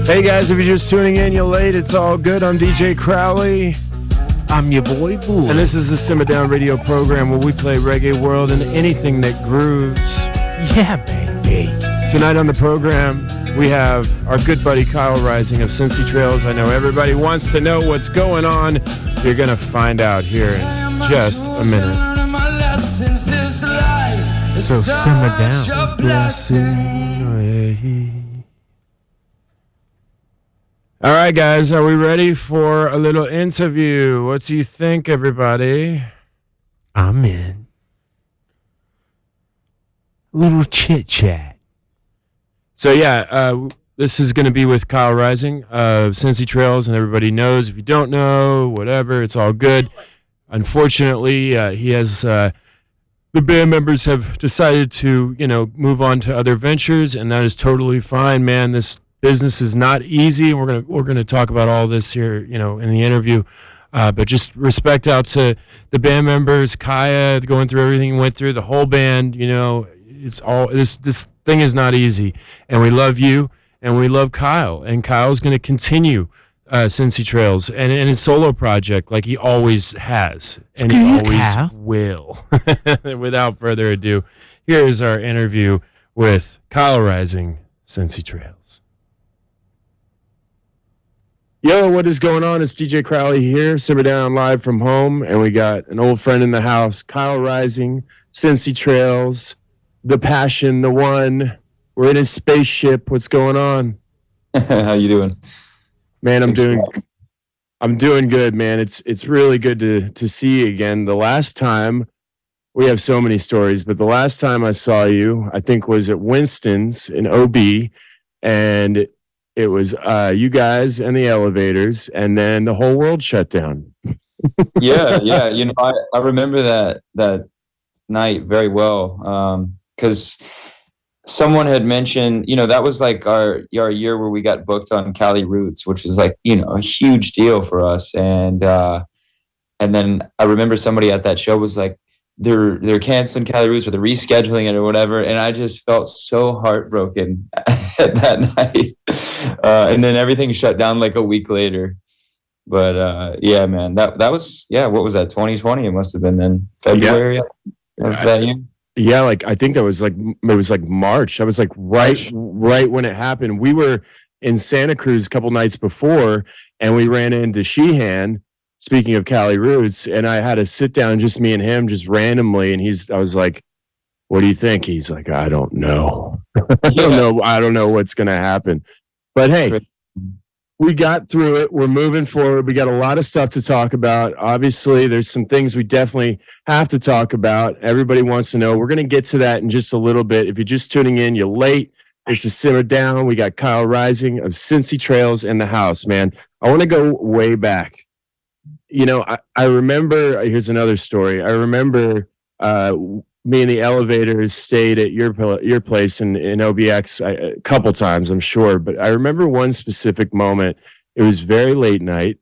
Hey guys, if you're just tuning in, you're late. It's all good. I'm DJ Crowley. I'm your boy, Boo. And this is the Simmer Down radio program where we play reggae world and anything that grooves. Yeah, baby. Tonight on the program, we have our good buddy Kyle Rising of Cincy Trails. I know everybody wants to know what's going on. You're going to find out here in just a minute. So simmer down. Blessing. All right, guys, are we ready for a little interview? What do you think, everybody? I'm in. A little chit-chat. So, this is going to be with Kyle Rising of Cincy Trails, and everybody knows. If you don't know, whatever, it's all good. Unfortunately, he has... the band members have decided to, move on to other ventures, and that is totally fine, man. This business is not easy. We're gonna talk about all this here, in the interview. But just respect out to the band members, Kaya, going through everything he went through, the whole band. It's all this thing is not easy, and we love you, and we love Kyle, and Kyle's gonna continue Cincy Trails and his solo project like he always has, and he always will. Without further ado, here is our interview with Kyle Rising, Cincy Trails. Yo, what is going on? It's DJ Crowley here, Simmer Down live from home, and we got an old friend in the house, Kyle Rising, Cincy Trails, the passion, the one. We're in his spaceship. What's going on? How you doing? Man, I'm doing good, man. It's really good to see you again. The last time, we have so many stories, but the last time I saw you, I think was at Winston's in OB, and it was you guys and the elevators, and then the whole world shut down. Yeah. I remember that night very well, because someone had mentioned, that was like our year where we got booked on Cali Roots, which was like, a huge deal for us. And then I remember somebody at that show was like, they're canceling Cali Roots or they're rescheduling it or whatever. And I just felt so heartbroken that night. And then everything shut down like a week later. But yeah, man, that was, what was that? 2020? It must have been then February of that year. Yeah, I think it was like March. I was like right when it happened. We were in Santa Cruz a couple nights before, and we ran into Sheehan, speaking of Cali Roots, and I had to sit down, just me and him, just randomly, and I was like, what do you think? He's like, I don't know. I don't know what's going to happen. But hey, we got through it. We're moving forward. We got a lot of stuff to talk about. Obviously, there's some things we definitely have to talk about. Everybody wants to know. We're going to get to that in just a little bit. If you're just tuning in, you're late. This is Simmer Down. We got Kyle Rising of Cincy Trails in the house, man. I want to go way back. I remember, here's another story. I remember me and the elevators stayed at your place in OBX a couple times, I'm sure. But I remember one specific moment. It was very late night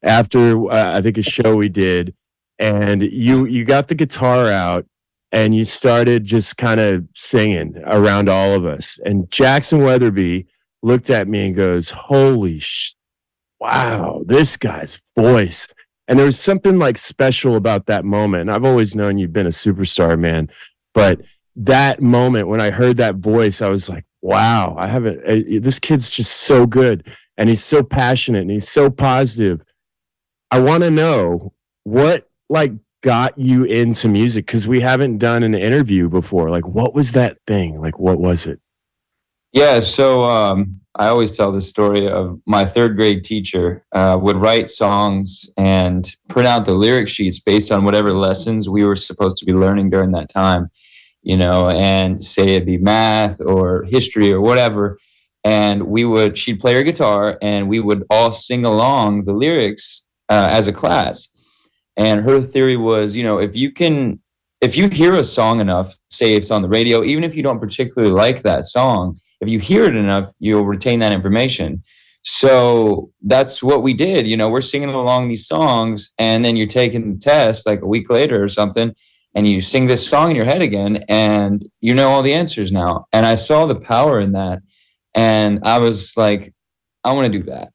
after I think a show we did, and you got the guitar out and you started just kind of singing around all of us. And Jackson Weatherby looked at me and goes, "Holy wow, this guy's voice." And there was something like special about that moment. And I've always known you've been a superstar, man. But that moment when I heard that voice, I was like, wow, this kid's just so good. And he's so passionate and he's so positive. I want to know what got you into music, because we haven't done an interview before. What was that thing? What was it? Yeah, so I always tell this story of my third grade teacher would write songs and print out the lyric sheets based on whatever lessons we were supposed to be learning during that time, and say it'd be math or history or whatever. And she'd play her guitar and we would all sing along the lyrics as a class. And her theory was, if you hear a song enough, say it's on the radio, even if you don't particularly like that song, if you hear it enough, you'll retain that information. So that's what we did. We're singing along these songs, and then you're taking the test like a week later or something, and you sing this song in your head again, and you know all the answers now. And I saw the power in that. And I was like, I want to do that.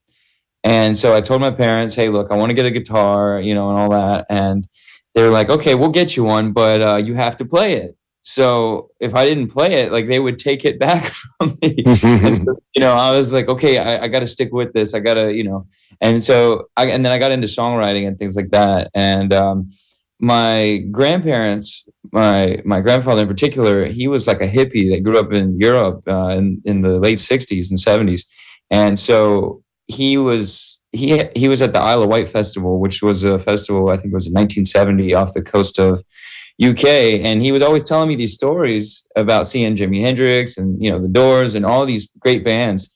And so I told my parents, hey, look, I want to get a guitar, and all that. And they're like, okay, we'll get you one, but you have to play it. So if I didn't play it, like they would take it back from me. And so, I was like, okay, I got to stick with this. I got to, and so and then I got into songwriting and things like that. And my grandparents, my grandfather in particular, he was like a hippie that grew up in Europe in the late 60s and 70s. And so he was at the Isle of Wight Festival, which was a festival, I think it was in 1970 off the coast of UK. And he was always telling me these stories about seeing Jimi Hendrix and, the Doors and all these great bands.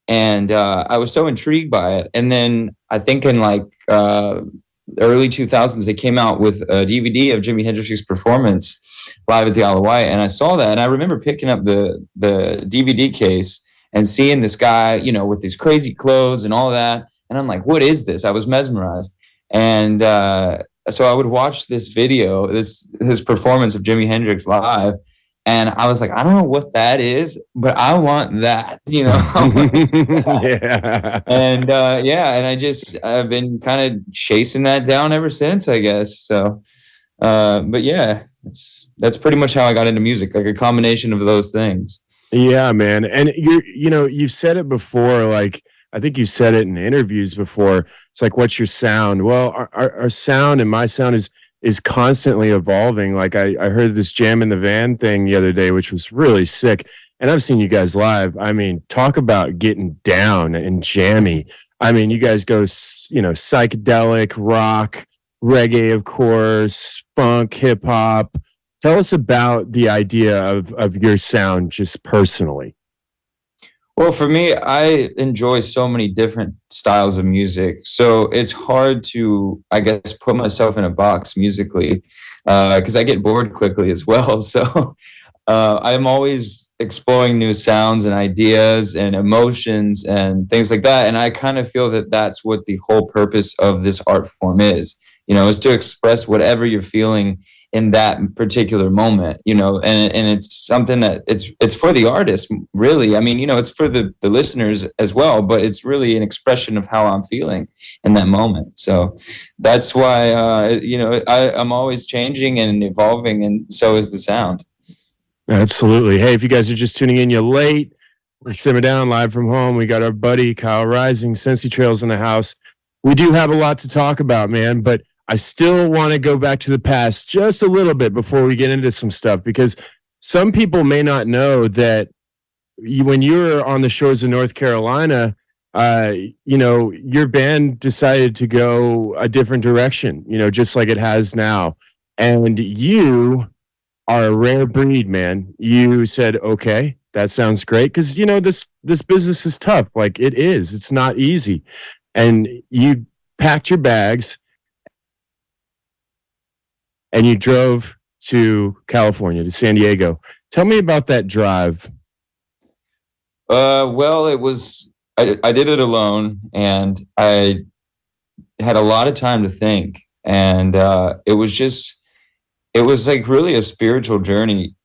And I was so intrigued by it. And then I think in like early 2000s, they came out with a DVD of Jimi Hendrix's performance live at the Isle of Wight. And I saw that. And I remember picking up the DVD case and seeing this guy, with these crazy clothes and all that. And I'm like, what is this? I was mesmerized. And so I would watch this video, his performance of Jimi Hendrix live. And I was like, I don't know what that is, but I want that, Yeah. And and I've been kind of chasing that down ever since, I guess. So, but yeah, that's pretty much how I got into music, like a combination of those things. Yeah, man. And you've said it before, like, I think you said it in interviews before. It's like, what's your sound? Well, our sound and my sound is constantly evolving. Like I heard this Jam in the Van thing the other day, which was really sick. And I've seen you guys live. I mean, talk about getting down and jammy. I mean, you guys go, psychedelic, rock, reggae, of course, funk, hip hop. Tell us about the idea of your sound just personally. Well, for me, I enjoy so many different styles of music. So it's hard to, I guess, put myself in a box musically because I get bored quickly as well. So I'm always exploring new sounds and ideas and emotions and things like that. And I kind of feel that that's what the whole purpose of this art form is to express whatever you're feeling in that particular moment, and it's something that it's for the artist, really. I mean, it's for the listeners as well, but it's really an expression of how I'm feeling in that moment. So that's why, I'm always changing and evolving, and so is the sound. Absolutely. Hey, if you guys are just tuning in, you're late. We're Simmer Down live from home. We got our buddy Kyle Rising, Sensi Trails in the house. We do have a lot to talk about, man, but I still want to go back to the past just a little bit before we get into some stuff, because some people may not know that when you were on the shores of North Carolina, your band decided to go a different direction, just like it has now. And you are a rare breed, man. You said, okay, that sounds great. Because, this business is tough. Like it is. It's not easy. And you packed your bags and you drove to California, to San Diego. Tell me about that drive. Well, I did it alone, and I had a lot of time to think. And it was like really a spiritual journey.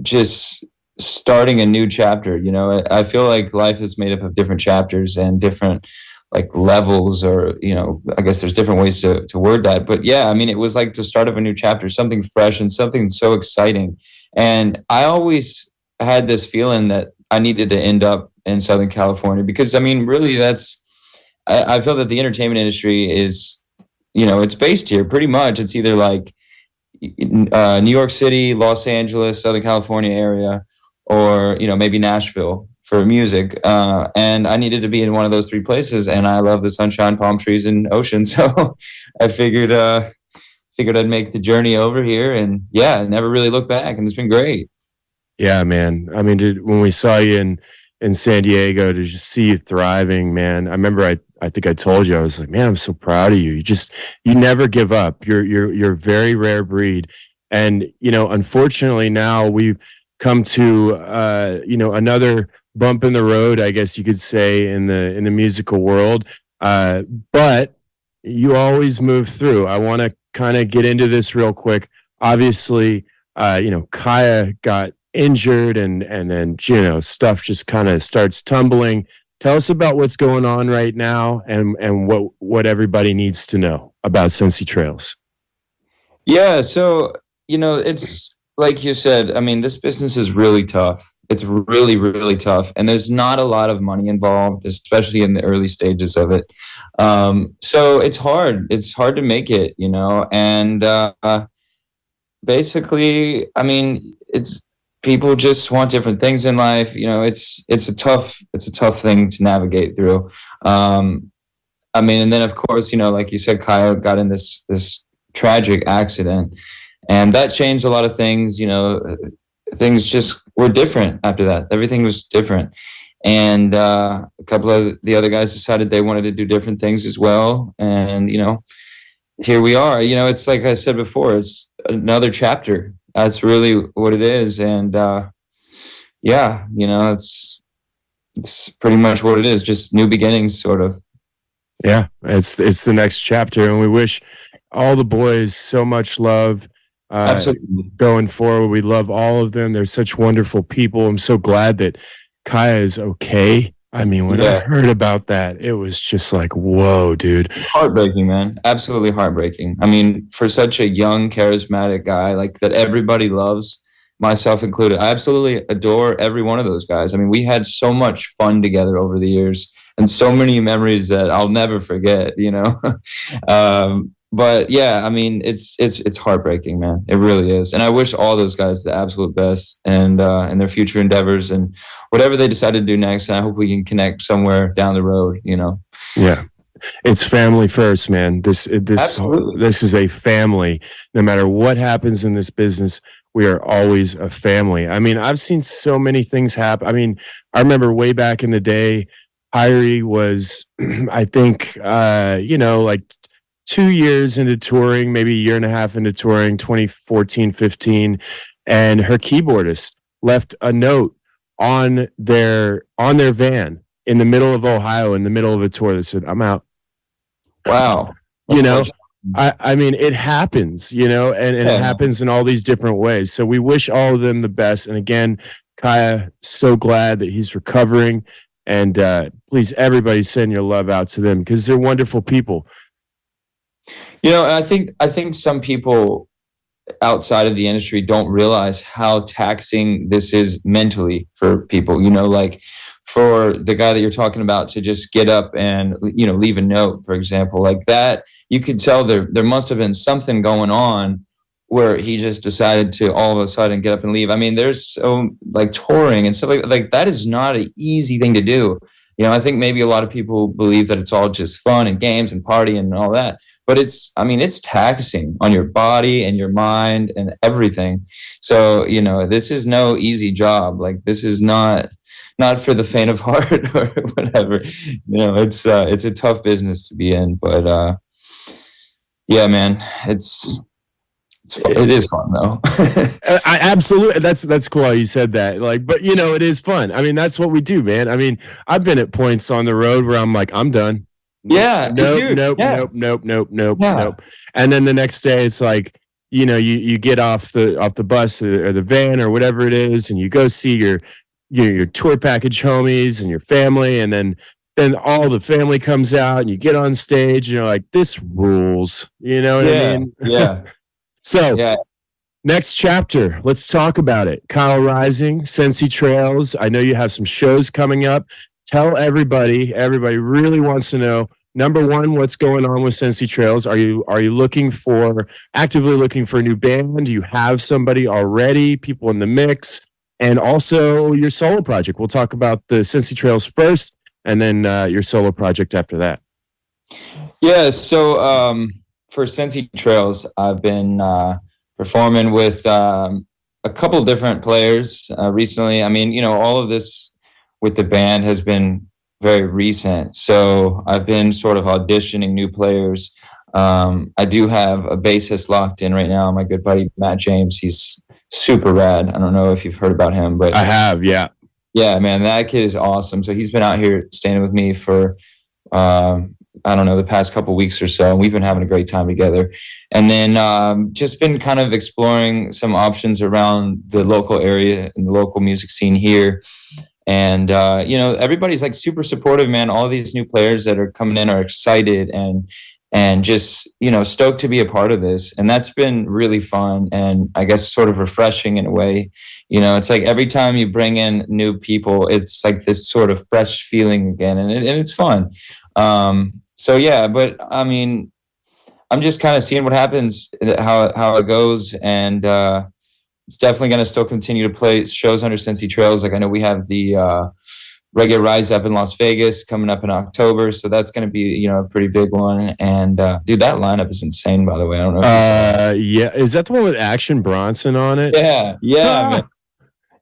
Just starting a new chapter, I feel like life is made up of different chapters and different like levels, or I guess there's different ways to word that, but yeah, I mean, it was like the start of a new chapter, something fresh and something so exciting. And I always had this feeling that I needed to end up in Southern California, because I mean, really, I feel that the entertainment industry is, it's based here pretty much. It's either like New York City, Los Angeles, Southern California area, or maybe Nashville for music, and I needed to be in one of those three places. And I love the sunshine, palm trees, and ocean, so I figured I'd make the journey over here, and yeah, never really look back, and it's been great. Yeah, man. I mean, when we saw you in San Diego, to just see you thriving, man. I remember I think I told you, I was like, man, I'm so proud of you. You never give up. You're a very rare breed, and unfortunately now we've come to another bump in the road, I guess you could say, in the musical world. But you always move through. I want to kind of get into this real quick. Obviously, Kaya got injured, and then stuff just kind of starts tumbling. Tell us about what's going on right now and what everybody needs to know about Sensi Trails. Yeah, so it's like you said. I mean, this business is really tough. It's really, really tough, and there's not a lot of money involved, especially in the early stages of it. So it's hard. It's hard to make it, and basically, I mean, it's people just want different things in life. It's a tough thing to navigate through. I mean, and then of course, like you said, Kyle got in this tragic accident, and that changed a lot of things. Things just were different after that. Everything was different, and a couple of the other guys decided they wanted to do different things as well. And here we are. It's like I said before, it's another chapter. That's really what it is. And yeah, it's pretty much what it is. Just new beginnings, sort of. Yeah, it's the next chapter, and we wish all the boys so much love. Absolutely. Going forward, we love all of them. They're such wonderful people. I'm so glad that Kaya is okay. I mean, when I heard about that, it was just like, whoa, dude. Heartbreaking, man. Absolutely heartbreaking. I mean, for such a young, charismatic guy like that everybody loves, myself included, I absolutely adore every one of those guys. I mean, we had so much fun together over the years and so many memories that I'll never forget, But yeah, I mean, it's heartbreaking, man. It really is. And I wish all those guys the absolute best and in their future endeavors and whatever they decide to do next. And I hope we can connect somewhere down the road, Yeah. It's family first, man. This is a family. No matter what happens in this business, we are always a family. I mean, I've seen so many things happen. I mean, I remember way back in the day, Irie was, I think, like 2 years into touring, maybe a year and a half into touring, 2014, 15, and her keyboardist left a note on their van in the middle of Ohio, in the middle of a tour that said, "I'm out." Wow. I mean, it happens, and it happens in all these different ways. So we wish all of them the best. And again, Kaya, so glad that he's recovering. And please, everybody send your love out to them because they're wonderful people. I think some people outside of the industry don't realize how taxing this is mentally for people. Like for the guy that you're talking about to just get up and leave a note, for example, like that, you could tell there must have been something going on where he just decided to all of a sudden get up and leave. I mean, there's so like touring and stuff like that is not an easy thing to do. I think maybe a lot of people believe that it's all just fun and games and partying and all that. But it's taxing on your body and your mind and everything. So, this is no easy job. Like this is not for the faint of heart or whatever. It's a tough business to be in. But yeah, man, it is fun though. I absolutely. That's cool how you said that. Like, but it is fun. I mean, that's what we do, man. I mean, I've been at points on the road where I'm like, I'm done. Yeah. Nope. And then the next day it's like, you get off the bus or the van or whatever it is, and you go see your tour package homies and your family, and then all the family comes out and you get on stage and you're like, this rules. You know what I mean? Yeah. So next chapter, let's talk about it. Kyle Rising, Sensi Trails. I know you have some shows coming up. Tell everybody really wants to know, number one, what's going on with Sensi Trails? Are you actively looking for a new band? Do you have somebody already, people in the mix? And also your solo project. We'll talk about the Sensi Trails first and then your solo project after that. Yeah, so for Sensi Trails, I've been performing with a couple of different players recently. I mean, all of this with the band has been very recent. So I've been sort of auditioning new players. I do have a bassist locked in right now, my good buddy, Matt James. He's super rad. I don't know if you've heard about him, but I have, yeah. Yeah, man, that kid is awesome. So he's been out here staying with me for, I don't know, the past couple of weeks or so. And we've been having a great time together. And then just been kind of exploring some options around the local area and the local music scene here. And everybody's like super supportive, man. All these new players that are coming in are excited and just stoked to be a part of this, and that's been really fun and I guess sort of refreshing in a way. It's like every time you bring in new people, it's like this sort of fresh feeling again, and it's fun. So yeah, but I mean, I'm just kind of seeing what happens, how it goes, and it's definitely going to still continue to play shows under Cincy Trails. Like I know we have the Reggae Rise Up in Las Vegas coming up in October, so that's going to be a pretty big one. And dude, that lineup is insane. By the way, I don't know. If Yeah, is that the one with Action Bronson on it? Yeah, man.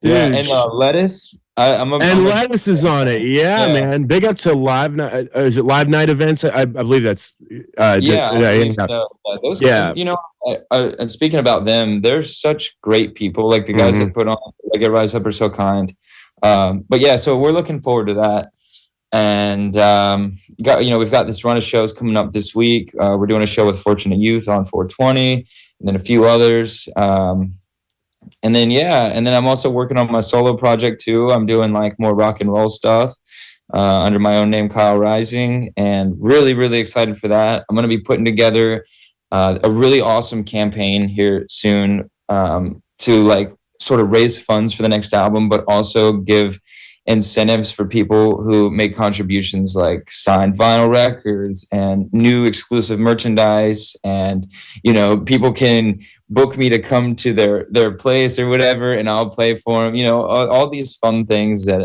Dude. Yeah, and Lettuce. Lettuce is on it. Yeah, man. Big up to Live Night. Is it Live Night events? I believe that's. Those. Yeah. And speaking about them, they're such great people. Like the guys that put on Reggae Rise Up are so kind. But yeah, so we're looking forward to that. And we've got this run of shows coming up this week. We're doing a show with Fortunate Youth on 420, and then a few others. And then I'm also working on my solo project too. I'm doing like more rock and roll stuff under my own name, Kyle Rising, and really, really excited for that. I'm going to be putting together a really awesome campaign here soon to like sort of raise funds for the next album, but also give incentives for people who make contributions, like signed vinyl records and new exclusive merchandise. And people can book me to come to their place or whatever, and I'll play for them. All these fun things that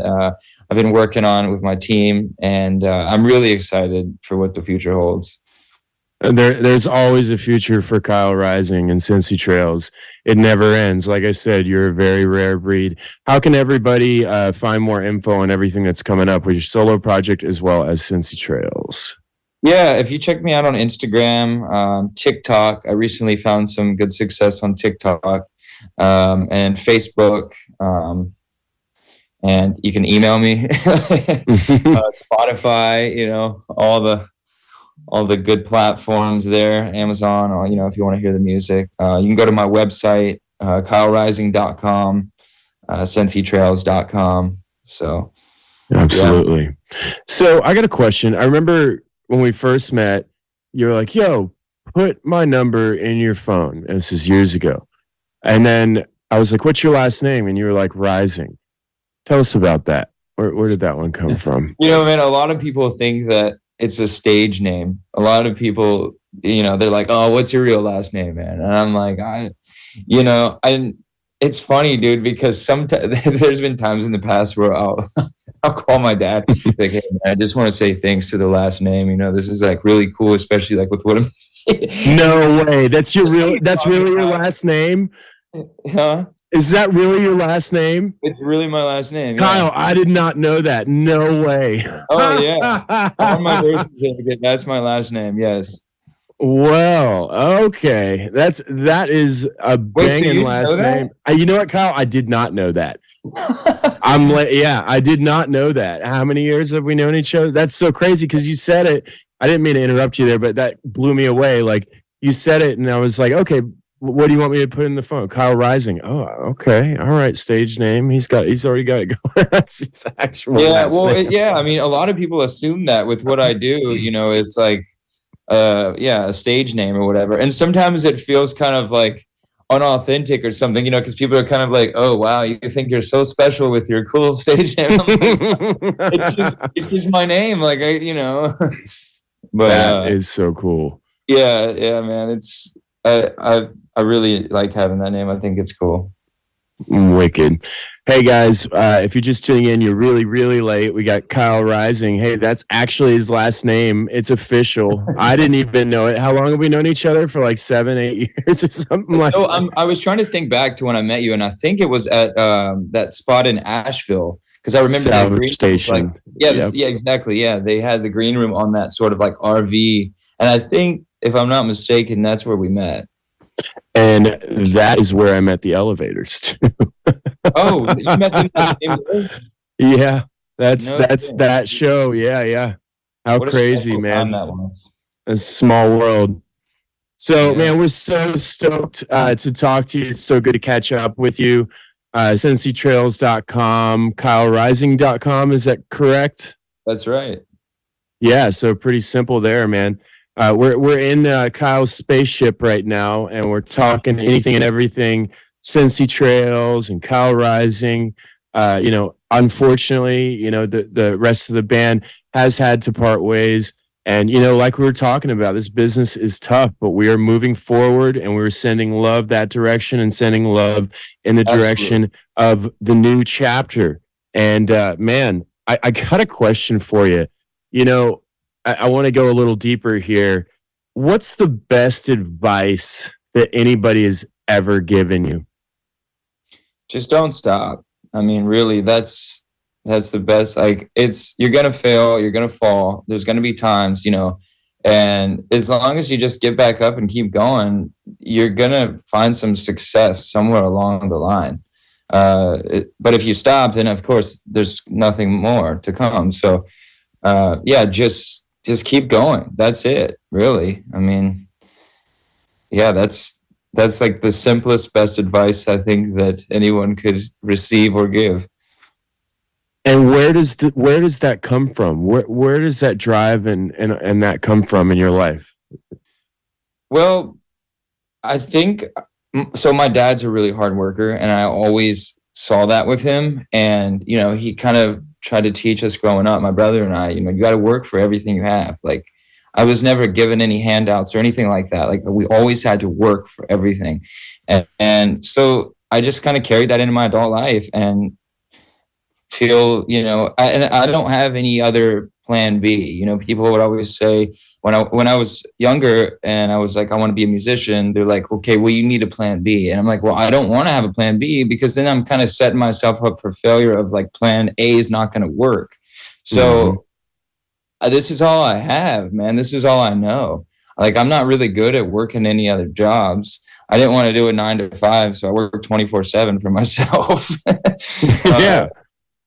I've been working on with my team, and I'm really excited for what the future holds. There's always a future for Kyle Rising and Cincy Trails. It never ends. Like I said, you're a very rare breed. How can everybody find more info on everything that's coming up with your solo project as well as Cincy Trails? Yeah, if you check me out on Instagram, TikTok, I recently found some good success on TikTok, and Facebook, and you can email me, Spotify, all the good platforms there, Amazon, or, if you want to hear the music. You can go to my website, kylerising.com, cincytrails.com. So, absolutely. Yeah. So I got a question. I remember when we first met, you were like, yo, put my number in your phone. And this is years ago. And then I was like, what's your last name? And you were like, Rising. Tell us about that. Where did that one come from? Man, a lot of people think that it's a stage name. A lot of people, they're like, oh, what's your real last name, man? And I'm like, it's funny, dude, because sometimes there's been times in the past where I'll call my dad, like, hey, man, I just want to say thanks to the last name. This is like really cool, especially like with what I'm. No way. That's really your last name? Huh? Is that really your last name? It's really my last name. Kyle, I did not know that. No way. Oh, yeah. On my birth certificate, that's my last name. Yes. Well, okay. That is a banging last name. You know what, Kyle? I did not know that. I did not know that. How many years have we known each other? That's so crazy because you said it. I didn't mean to interrupt you there, but that blew me away. Like you said it, and I was like, okay, what do you want me to put in the phone? Kyle Rising. Oh, okay. All right. Stage name. He's already got it going. That's his actual. Yeah. Well, I mean, a lot of people assume that with what I do, it's like, a stage name or whatever. And sometimes it feels kind of like unauthentic or something, because people are kind of like, oh, wow, you think you're so special with your cool stage name. It's just my name. Like, but that is so cool. Yeah, man. I really like having that name. I think it's cool. Wicked. Hey guys, if you're just tuning in, you're really, really late. We got Kyle Rising. Hey, that's actually his last name. It's official. I didn't even know it. How long have we known each other? For like 7-8 years or something like that. So I was trying to think back to when I met you, and I think it was at that spot in Asheville, because I remember that green station. Yeah, exactly. Yeah, they had the green room on that sort of like RV, and I think, if I'm not mistaken, that's where we met. And that is where I met the elevators too. Oh, you met them that same day? Yeah, that's that show. Yeah. How crazy, man! A small world. So, man, we're so stoked to talk to you. It's so good to catch up with you. SensiTrails.com, KyleRising.com. Is that correct? That's right. Yeah, so pretty simple there, man. We're in Kyle's spaceship right now, and we're talking anything and everything, Sensi Trails and Kyle Rising. Unfortunately, the rest of the band has had to part ways. And, like we were talking about, this business is tough, but we are moving forward and we're sending love that direction and sending love in the direction of the new chapter. And, man, I got a question for you. I want to go a little deeper here. What's the best advice that anybody has ever given you? Just don't stop. I mean, really, that's the best. Like, you're gonna fail, you're gonna fall. There's gonna be times, and as long as you just get back up and keep going, you're gonna find some success somewhere along the line. But if you stop, then of course there's nothing more to come. So, just keep going. That's it, really. I mean, yeah, that's like the simplest, best advice I think that anyone could receive or give. And where does that come from? Where does that drive and that come from in your life? Well, I think so. My dad's a really hard worker, and I always saw that with him. And he kind of tried to teach us growing up, my brother and I. You got to work for everything you have. Like, I was never given any handouts or anything like that. Like, we always had to work for everything. And so I just kind of carried that into my adult life and feel, I don't have any other plan B. People would always say when I was younger and I was like, I want to be a musician, they're like, okay, well, you need a plan B. And I'm like, well, I don't want to have a plan B, because then I'm kind of setting myself up for failure of like plan A is not going to work. So this is all I have, man. This is all I know. Like, I'm not really good at working any other jobs. I didn't want to do a 9 to 5, so I work 24/7 for myself. Yeah.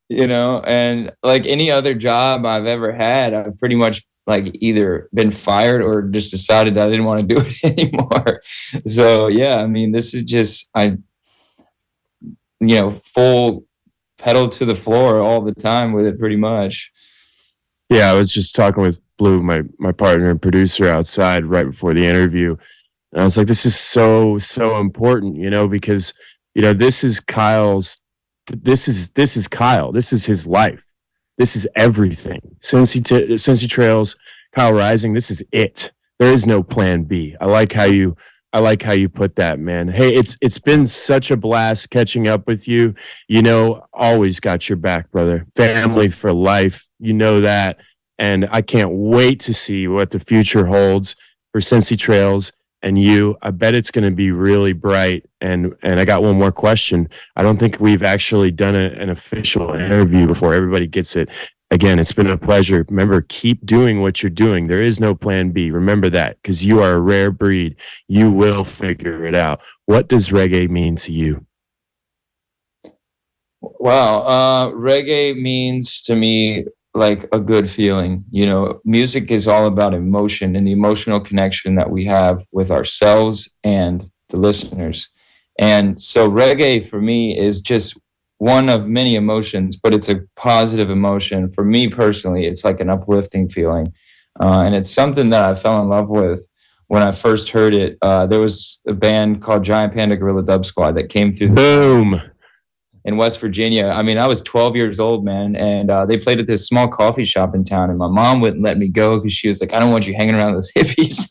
And like any other job I've ever had, I've pretty much like either been fired or just decided I didn't want to do it anymore. So yeah, I mean, this is just, full pedal to the floor all the time with it, pretty much. Yeah, I was just talking with Blue, my partner and producer, outside right before the interview. And I was like, this is so, so important, because, this is Kyle's, this is Kyle. This is his life. This is everything. Sensi Trails, Kyle Rising, this is it. There is no plan B. I like how you put that, man. Hey, it's been such a blast catching up with you. Always got your back, brother. Family for life. That. And I can't wait to see what the future holds for Sensi Trails and you. I bet it's going to be really bright. And I got one more question. I don't think we've actually done an official interview before everybody gets it. Again, it's been a pleasure. Remember, keep doing what you're doing. There is no plan B. Remember that, because you are a rare breed. You will figure it out. What does reggae mean to you? Wow. Reggae means to me like a good feeling. Music is all about emotion and the emotional connection that we have with ourselves and the listeners. And so reggae for me is just one of many emotions, but it's a positive emotion. For me personally, it's like an uplifting feeling. And it's something that I fell in love with when I first heard it. There was a band called Giant Panda Gorilla Dub Squad that came through Boom. In West Virginia. I mean, I was 12 years old, man, and they played at this small coffee shop in town, and my mom wouldn't let me go because she was like, I don't want you hanging around those hippies.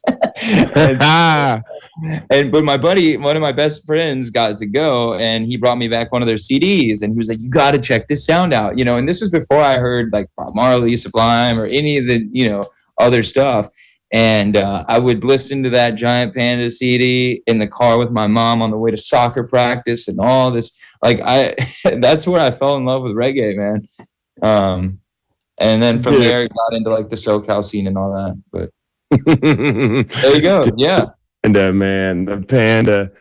But my buddy, one of my best friends, got to go, and he brought me back one of their CDs, and he was like, you got to check this sound out, and this was before I heard like Bob Marley, Sublime, or any of the, other stuff. And I would listen to that Giant Panda CD in the car with my mom on the way to soccer practice and all this. Like, that's where I fell in love with reggae, man. And then from there, I got into like the SoCal scene and all that. But there you go. Yeah. Panda, man, the Panda.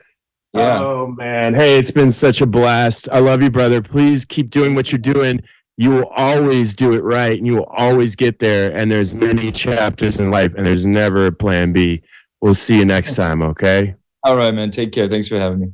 Yeah. Oh, man. Hey, it's been such a blast. I love you, brother. Please keep doing what you're doing. You will always do it right, and you will always get there. And there's many chapters in life, and there's never a plan B. We'll see you next time, okay? All right, man. Take care. Thanks for having me.